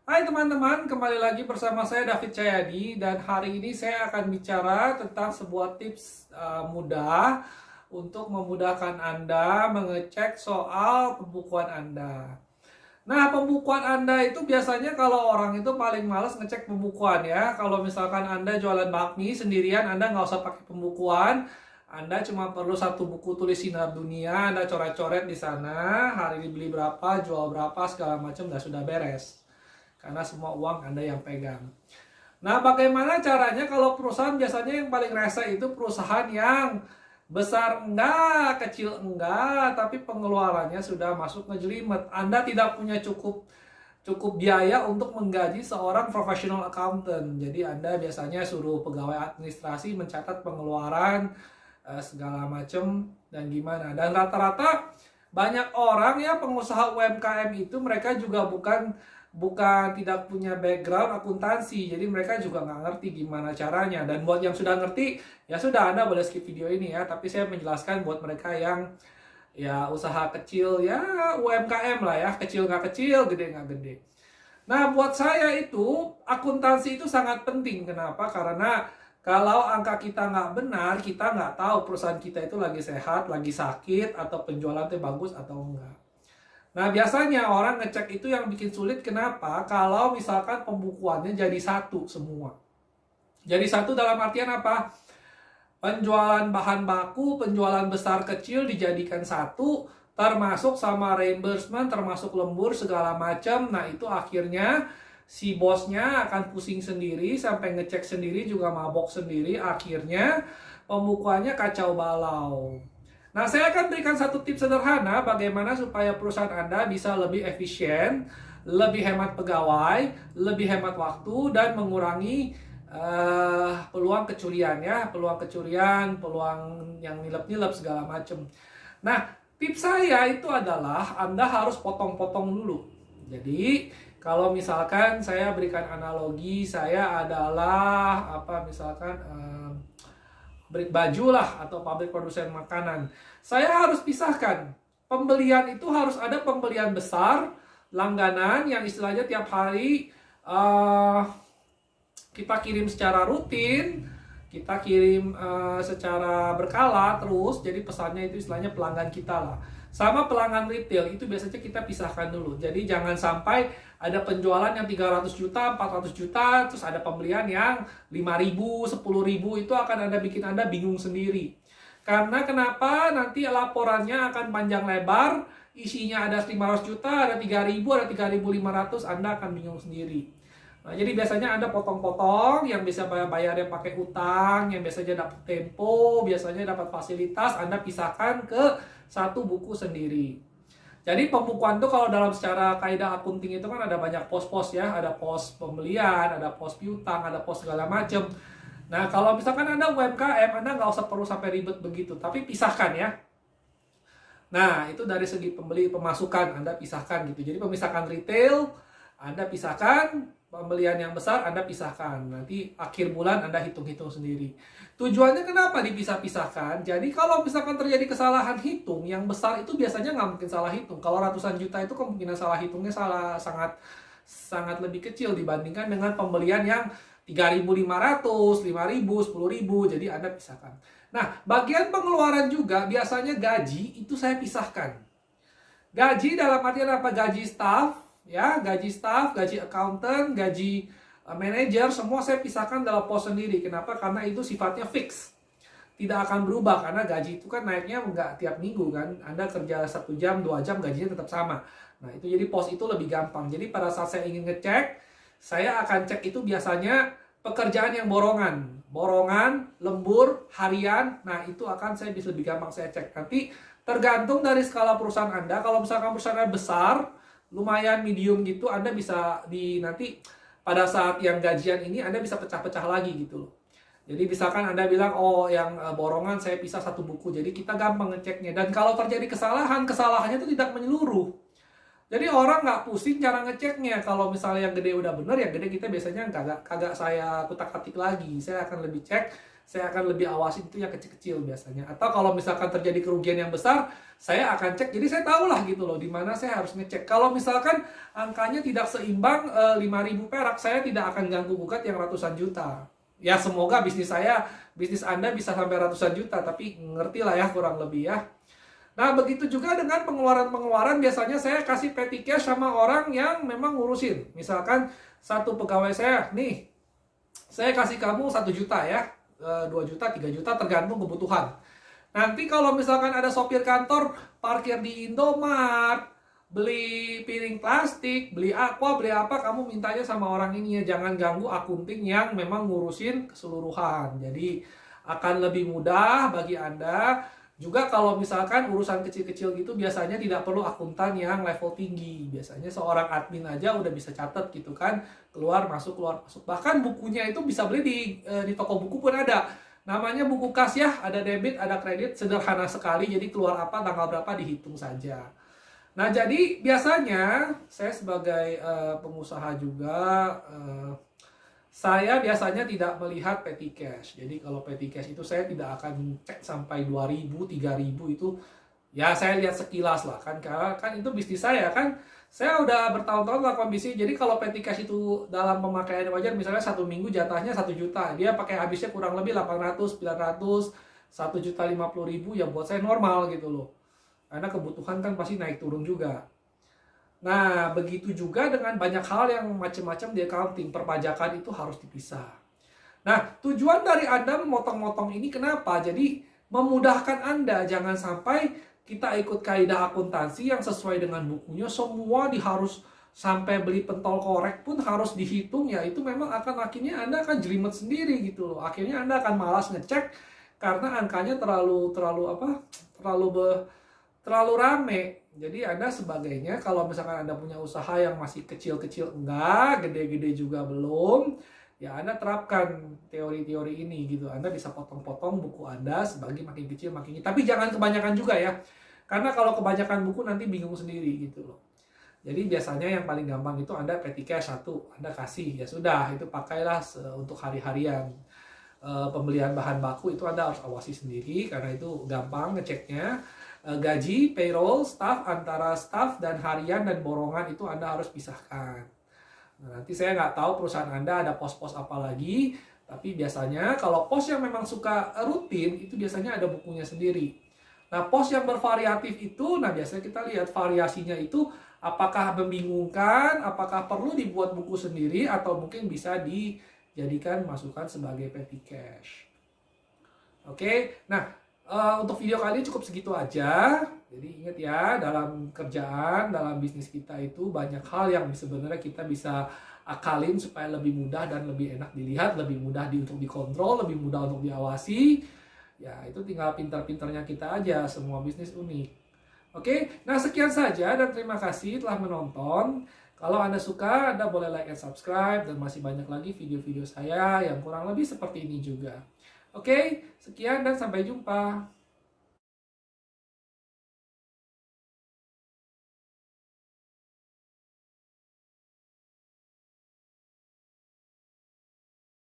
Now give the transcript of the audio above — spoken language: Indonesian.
Hai teman-teman, kembali lagi bersama saya David Cahyadi dan hari ini saya akan bicara tentang sebuah tips mudah untuk memudahkan Anda mengecek soal pembukuan Anda. Nah, pembukuan Anda itu biasanya kalau orang itu paling males ngecek pembukuan ya. Kalau misalkan Anda jualan bakmi sendirian, Anda nggak usah pakai pembukuan. Anda cuma perlu satu buku tulis sinar dunia, Anda coret-coret di sana, hari ini beli berapa, jual berapa, segala macam, dan sudah beres. Karena semua uang Anda yang pegang. Nah, bagaimana caranya kalau perusahaan biasanya yang paling rese itu perusahaan yang besar enggak, kecil enggak, tapi pengeluarannya sudah masuk ngejelimet. Anda tidak punya cukup cukup biaya untuk menggaji seorang professional accountant. Jadi Anda biasanya suruh pegawai administrasi mencatat pengeluaran segala macam dan gimana. Dan rata-rata banyak orang ya pengusaha UMKM itu mereka juga bukan bukan tidak punya background akuntansi, jadi mereka juga nggak ngerti gimana caranya. Dan buat yang sudah ngerti, ya sudah Anda boleh skip video ini ya. Tapi saya menjelaskan buat mereka yang ya usaha kecil ya UMKM lah ya, kecil nggak kecil, gede nggak gede. Nah, buat saya itu akuntansi itu sangat penting. Kenapa? Karena kalau angka kita nggak benar, kita nggak tahu perusahaan kita itu lagi sehat, lagi sakit, atau penjualannya bagus atau enggak. Nah, biasanya orang ngecek itu yang bikin sulit kenapa? Kalau misalkan pembukuannya jadi satu semua. Jadi satu dalam artian apa? Penjualan bahan baku, penjualan besar kecil dijadikan satu, termasuk sama reimbursement, termasuk lembur segala macam. Nah, itu akhirnya si bosnya akan pusing sendiri, sampai ngecek sendiri juga mabok sendiri. Akhirnya pembukuannya kacau balau. Nah, saya akan berikan satu tips sederhana bagaimana supaya perusahaan Anda bisa lebih efisien, lebih hemat pegawai, lebih hemat waktu, dan mengurangi peluang kecurian ya, peluang yang nilep-nilep segala macam. Nah, tips saya itu adalah Anda harus potong-potong dulu. Jadi, kalau misalkan saya berikan analogi, saya adalah apa misalkan pabrik baju lah atau pabrik produsen makanan. Saya harus pisahkan. Pembelian itu harus ada pembelian besar, langganan yang istilahnya tiap hari kita kirim secara rutin, kita kirim secara berkala terus. Jadi pesannya itu istilahnya pelanggan kita lah. Sama pelanggan retail itu biasanya kita pisahkan dulu. Jadi jangan sampai ada penjualan yang 300 juta, 400 juta, terus ada pembelian yang 5.000, 10.000, itu akan bikin Anda bingung sendiri. Karena kenapa? Nanti laporannya akan panjang lebar, isinya ada 500 juta, ada 3.000, ada 3.500, Anda akan bingung sendiri. Nah, jadi biasanya Anda potong-potong, yang bisa bayarnya pakai utang, yang biasanya dapat tempo, biasanya dapat fasilitas, Anda pisahkan ke satu buku sendiri. Jadi pembukuan itu kalau dalam secara kaidah akunting itu kan ada banyak pos-pos ya, ada pos pembelian, ada pos piutang, ada pos segala macam. Nah, kalau misalkan Anda UMKM, Anda nggak usah perlu sampai ribet begitu, tapi pisahkan ya. Nah, itu dari segi pembeli pemasukan Anda pisahkan gitu. Jadi pemisahkan retail Anda pisahkan, pembelian yang besar Anda pisahkan. Nanti akhir bulan Anda hitung-hitung sendiri. Tujuannya kenapa dipisah-pisahkan? Jadi kalau misalkan terjadi kesalahan hitung, yang besar itu biasanya nggak mungkin salah hitung. Kalau ratusan juta itu kemungkinan salah hitungnya sangat sangat lebih kecil dibandingkan dengan pembelian yang 3.500, 5.000, 10.000. Jadi Anda pisahkan. Nah, bagian pengeluaran juga biasanya gaji itu saya pisahkan. Gaji dalam artian apa? Gaji staff, ya, gaji staff, gaji accountant, gaji manajer, semua saya pisahkan dalam pos sendiri. Kenapa? Karena itu sifatnya fix. Tidak akan berubah karena gaji itu kan naiknya nggak tiap minggu kan. Anda kerja 1 jam, 2 jam gajinya tetap sama. Nah, itu jadi pos itu lebih gampang. Jadi pada saat saya ingin ngecek, saya akan cek itu biasanya pekerjaan yang borongan. Borongan, lembur, harian, nah itu akan saya bisa lebih gampang saya cek. Nanti tergantung dari skala perusahaan Anda. Kalau misalkan perusahaan Anda besar, lumayan medium gitu, Anda bisa nanti pada saat yang gajian ini Anda bisa pecah-pecah lagi gitu loh. Jadi misalkan Anda bilang, oh yang borongan saya pisah satu buku. Jadi kita gampang ngeceknya. Dan kalau terjadi kesalahan, kesalahannya itu tidak menyeluruh. Jadi orang nggak pusing cara ngeceknya. Kalau misalnya yang gede udah bener, yang gede kita biasanya kagak saya kutak-atik lagi. Saya akan lebih cek saya akan lebih awasin itu yang kecil-kecil biasanya. Atau kalau misalkan terjadi kerugian yang besar, saya akan cek. Jadi saya tahu lah gitu loh, di mana saya harus ngecek. Kalau misalkan angkanya tidak seimbang 5.000 perak, saya tidak akan ganggu gugat yang ratusan juta. Ya semoga bisnis Anda bisa sampai ratusan juta, tapi ngerti lah ya kurang lebih ya. Nah, begitu juga dengan pengeluaran-pengeluaran, biasanya saya kasih petty cash sama orang yang memang ngurusin. Misalkan satu pegawai saya, nih, saya kasih kamu 1 juta ya, 2 juta, 3 juta, tergantung kebutuhan. Nanti kalau misalkan ada sopir kantor parkir di Indomart, beli piring plastik, beli aqua, beli apa, kamu mintanya sama orang ini ya. Jangan ganggu akunting yang memang ngurusin keseluruhan. Jadi akan lebih mudah bagi Anda. Juga kalau misalkan urusan kecil-kecil gitu biasanya tidak perlu akuntan yang level tinggi. Biasanya seorang admin aja udah bisa catat gitu kan. Keluar masuk, keluar masuk. Bahkan bukunya itu bisa beli di toko buku pun ada. Namanya buku kas ya, ada debit, ada kredit, sederhana sekali. Jadi keluar apa, tanggal berapa dihitung saja. Nah, jadi biasanya saya sebagai pengusaha juga, saya biasanya tidak melihat petty cash. Jadi kalau petty cash itu saya tidak akan cek sampai 2.000, 3.000 itu. Ya saya lihat sekilas lah kan, karena kan itu bisnis saya kan. Saya udah bertahun-tahun lakukan bisnis. Jadi kalau petty cash itu dalam pemakaian wajar, misalnya 1 minggu jatahnya 1 juta, dia pakai habisnya kurang lebih 800, 900, 1.050.000, ya buat saya normal gitu loh. Karena kebutuhan kan pasti naik turun juga. Nah, begitu juga dengan banyak hal yang macam-macam di accounting. Perpajakan itu harus dipisah. Nah, tujuan dari Anda memotong-motong ini kenapa? Jadi, memudahkan Anda. Jangan sampai kita ikut kaidah akuntansi yang sesuai dengan bukunya. Semua harus sampai beli pentol korek pun harus dihitung. Ya, itu memang akan akhirnya Anda akan jelimet sendiri gitu loh. Akhirnya Anda akan malas ngecek karena angkanya terlalu rame. Jadi Anda sebagainya, kalau misalkan Anda punya usaha yang masih kecil-kecil enggak, gede-gede juga belum, ya Anda terapkan teori-teori ini gitu. Anda bisa potong-potong buku Anda sebagai makin kecil makin kecil. Tapi jangan kebanyakan juga ya. Karena kalau kebanyakan buku nanti bingung sendiri gitu loh. Jadi biasanya yang paling gampang itu Anda petty cash 1, Anda kasih, ya sudah, itu pakailah untuk hari-harian. Pembelian bahan baku itu Anda harus awasi sendiri karena itu gampang ngeceknya. Gaji, payroll, staff, antara staff dan harian dan borongan itu Anda harus pisahkan. Nah, nanti saya nggak tahu perusahaan Anda ada pos-pos apa lagi, tapi biasanya kalau pos yang memang suka rutin, itu biasanya ada bukunya sendiri. Nah, pos yang bervariatif itu, nah biasanya kita lihat variasinya itu apakah membingungkan, apakah perlu dibuat buku sendiri, atau mungkin bisa dijadikan masukan sebagai petty cash. Oke, nah untuk video kali ini cukup segitu aja. Jadi ingat ya, dalam kerjaan, dalam bisnis kita itu banyak hal yang sebenarnya kita bisa akalin supaya lebih mudah dan lebih enak dilihat, lebih mudah untuk dikontrol, lebih mudah untuk diawasi. Ya, itu tinggal pintar-pintarnya kita aja, semua bisnis unik. Oke, nah sekian saja dan terima kasih telah menonton. Kalau Anda suka, Anda boleh like and subscribe, dan masih banyak lagi video-video saya yang kurang lebih seperti ini juga. Oke, sekian dan sampai jumpa.